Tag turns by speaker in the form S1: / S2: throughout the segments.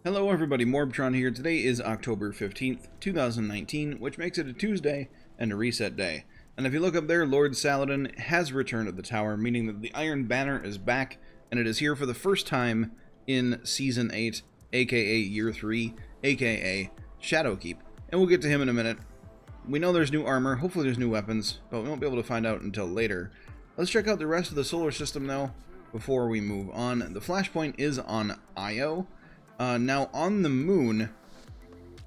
S1: Hello everybody, MorbTron here. Today is October 15th, 2019, which makes it a Tuesday and a reset day. And if you look up there, Lord Saladin has returned to the tower, meaning that the Iron Banner is back, and it is here for the first time in Season 8, aka Year 3, aka Shadowkeep. And we'll get to him in a minute. We know there's new armor, hopefully there's new weapons, but we won't be able to find out until later. Let's check out the rest of the solar system though, before we move on. The flashpoint is on Io. Now on the moon,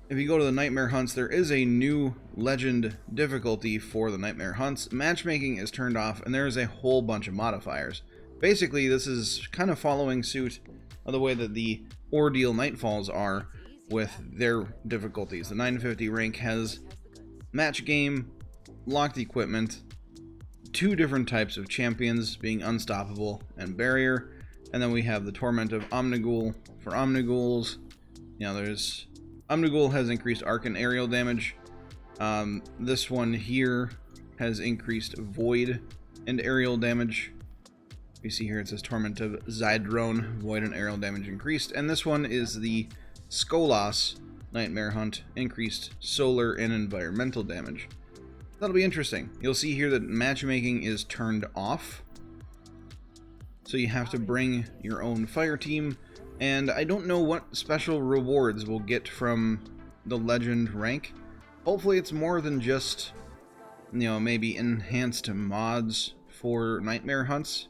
S1: if you go to the Nightmare Hunts, there is a new legend difficulty for the Nightmare Hunts. Matchmaking is turned off, and there is a whole bunch of modifiers. Basically, this is kind of following suit of the way that the Ordeal Nightfalls are with their difficulties. The 950 rank has match game, locked equipment, two different types of champions being Unstoppable and Barrier, and then we have the Torment of Omnigul for Omniguls. You know, there's Omnigul has increased arc and aerial damage. This one here has increased void and aerial damage. You see here it says Torment of Zydrone, void and aerial damage increased. And this one is the Skolas Nightmare Hunt, increased solar and environmental damage. That'll be interesting. You'll see here that matchmaking is turned off. So you have to bring your own fire team. And I don't know what special rewards we'll get from the legend rank. Hopefully it's more than just, you know, maybe enhanced mods for Nightmare Hunts.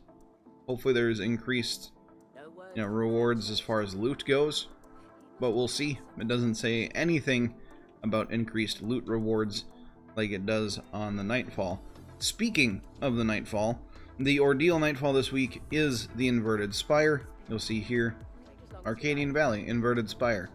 S1: Hopefully there's increased, you know, rewards as far as loot goes. But we'll see. It doesn't say anything about increased loot rewards like it does on the Nightfall. Speaking of the Nightfall, the Ordeal Nightfall this week is the Inverted Spire. You'll see here, Arcadian Valley, Inverted Spire.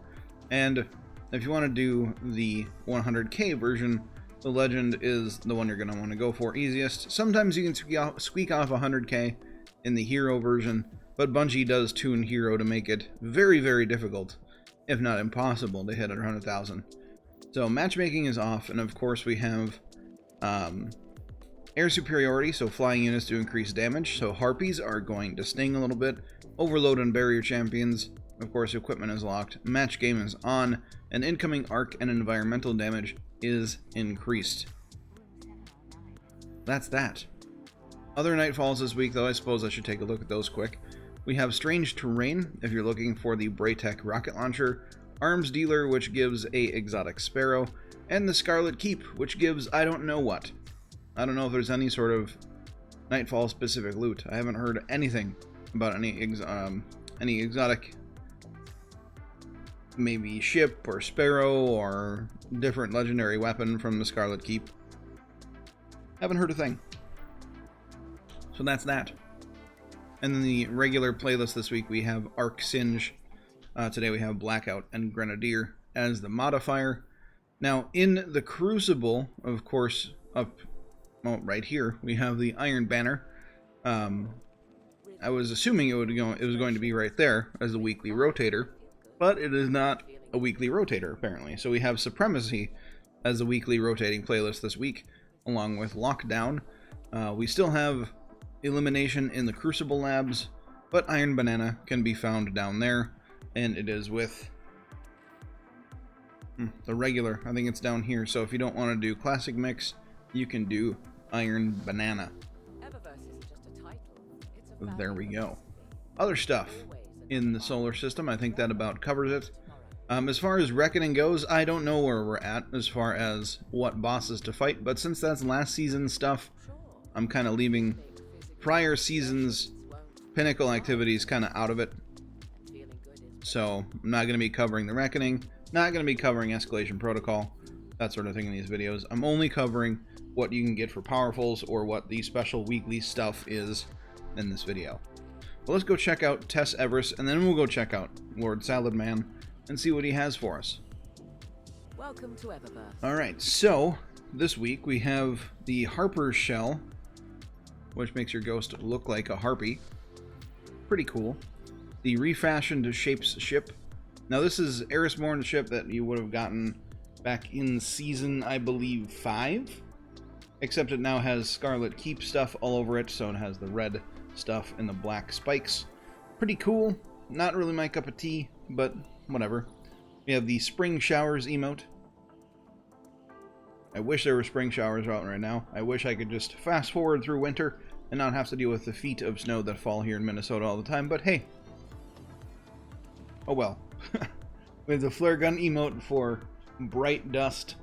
S1: And if you want to do the 100k version, the Legend is the one you're going to want to go for easiest. Sometimes you can squeak off 100k in the Hero version, but Bungie does tune Hero to make it very, very difficult, if not impossible, to hit 100,000. So matchmaking is off, and of course we have air superiority, so flying units do increase damage, so Harpies are going to sting a little bit. Overload and barrier champions, of course equipment is locked, match game is on, and incoming arc and environmental damage is increased. That's that. Other Nightfalls this week though, I suppose I should take a look at those quick. We have Strange Terrain, if you're looking for the Braytech rocket launcher, Arms Dealer, which gives a exotic sparrow, and the Scarlet Keep, which gives I don't know what. I don't know if there's any sort of Nightfall specific loot. I haven't heard anything about any exotic, maybe ship or sparrow or different legendary weapon from the Scarlet Keep. Haven't heard a thing. So that's that. And then the regular playlist this week we have Arc Singe. Today we have Blackout and Grenadier as the modifier. Now in the Crucible, of course, right here we have the Iron Banner. I was assuming it was going to be right there as the weekly rotator, but it is not a weekly rotator apparently. So we have Supremacy as the weekly rotating playlist this week, along with Lockdown. We still have Elimination in the Crucible Labs, but Iron Banana can be found down there, and it is with the regular. I think it's down here. So if you don't want to do Classic Mix, you can do Iron Banana. There we go. Other stuff in the solar system, I think that about covers it. As far as Reckoning goes, I don't know where we're at as far as what bosses to fight, but since that's last season stuff, I'm kind of leaving prior seasons' pinnacle activities kind of out of it. So I'm not going to be covering the Reckoning, not going to be covering Escalation Protocol, that sort of thing in these videos. I'm only covering what you can get for Powerfuls or what the special weekly stuff is in this video. Well, let's go check out Tess Everest, and then we'll go check out Lord Saladman and see what he has for us.
S2: Welcome to Everbirth.
S1: Alright, so this week we have the Harper's Shell, which makes your ghost look like a harpy. Pretty cool. The Refashioned Shapes ship. Now this is Eris Morn ship that you would have gotten back in season, I believe, 5. Except it now has Scarlet Keep stuff all over it, so it has the red stuff and the black spikes. Pretty cool. Not really my cup of tea, but whatever. We have the Spring Showers emote. I wish there were spring showers out right now. I wish I could just fast forward through winter and not have to deal with the feet of snow that fall here in Minnesota all the time, but hey. Oh well. We have the flare gun emote for bright dust.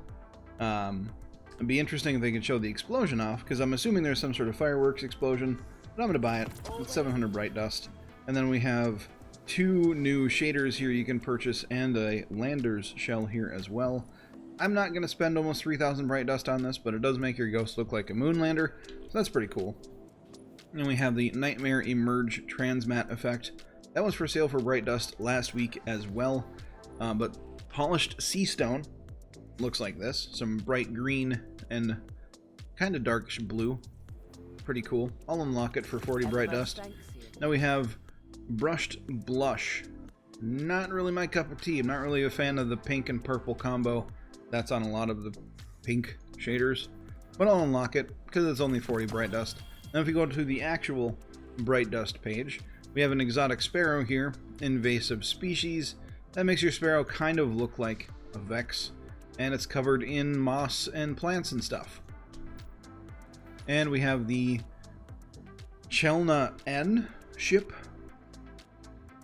S1: It'd be interesting if they could show the explosion off, because I'm assuming there's some sort of fireworks explosion, but I'm going to buy it. It's 700 bright dust. And then we have 2 new shaders here you can purchase, and a lander's shell here as well. I'm not going to spend almost 3,000 bright dust on this, but it does make your ghost look like a moonlander, so that's pretty cool. And we have the Nightmare Emerge Transmat effect. That was for sale for bright dust last week as well, but polished sea stone looks like this. Some bright green and kind of darkish blue. Pretty cool. I'll unlock it for 40 bright dust. Now we have brushed blush. Not really my cup of tea. I'm not really a fan of the pink and purple combo that's on a lot of the pink shaders, but I'll unlock it because it's only 40 bright dust. Now if you go to the actual bright dust page, we have an exotic sparrow here, invasive species. That makes your sparrow kind of look like a Vex, and it's covered in moss and plants and stuff. And we have the Chelna N ship,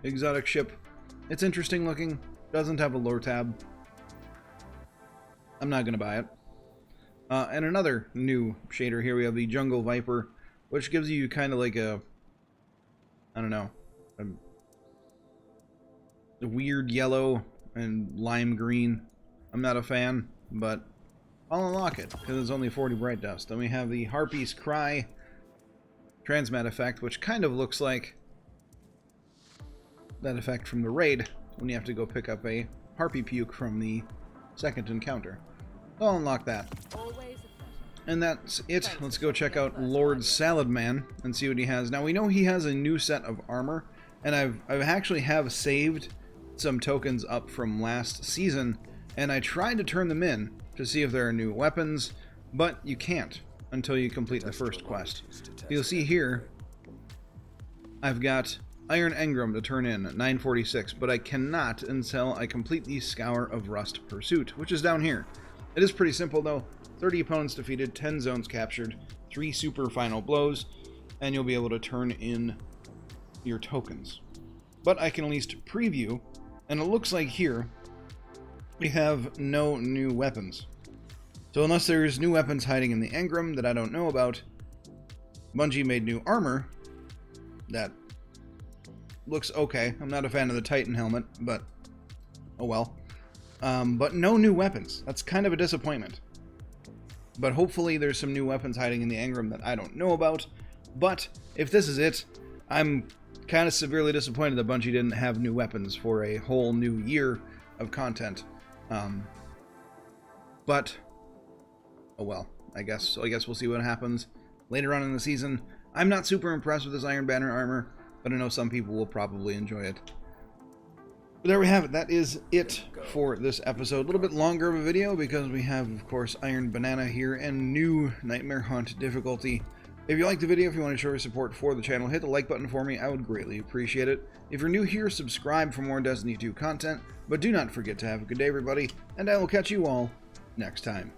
S1: exotic ship. It's interesting looking, doesn't have a lore tab. I'm not going to buy it. And another new shader here, we have the Jungle Viper, which gives you kind of like a, I don't know, a weird yellow and lime green. I'm not a fan, but I'll unlock it because it's only 40 bright dust. Then we have the Harpy's Cry Transmat effect, which kind of looks like that effect from the raid when you have to go pick up a Harpy Puke from the second encounter. I'll unlock that. And that's it. Let's go check out Lord Saladin and see what he has. Now we know he has a new set of armor, and I actually have saved some tokens up from last season, and I tried to turn them in to see if there are new weapons, but you can't until you complete the first quest. You'll see here I've got Iron Engram to turn in at 946, but I cannot until I complete the Scour of Rust Pursuit, which is down here. It is pretty simple though. 30 opponents defeated, 10 zones captured, 3 super final blows, and you'll be able to turn in your tokens. But I can at least preview, and it looks like here we have no new weapons. So unless there's new weapons hiding in the Engram that I don't know about, Bungie made new armor that looks okay. I'm not a fan of the Titan helmet, but oh well. But no new weapons. That's kind of a disappointment. But hopefully there's some new weapons hiding in the Engram that I don't know about. But if this is it, I'm kind of severely disappointed that Bungie didn't have new weapons for a whole new year of content. But oh well, I guess we'll see what happens later on in the season. I'm not super impressed with this Iron Banner armor, but I know some people will probably enjoy it. But there we have it. That is it for this episode. A little bit longer of a video because we have, of course, Iron Banana here and new Nightmare Hunt difficulty. If you liked the video, if you want to show your support for the channel, hit the like button for me. I would greatly appreciate it. If you're new here, subscribe for more Destiny 2 content. But do not forget to have a good day, everybody, and I will catch you all next time.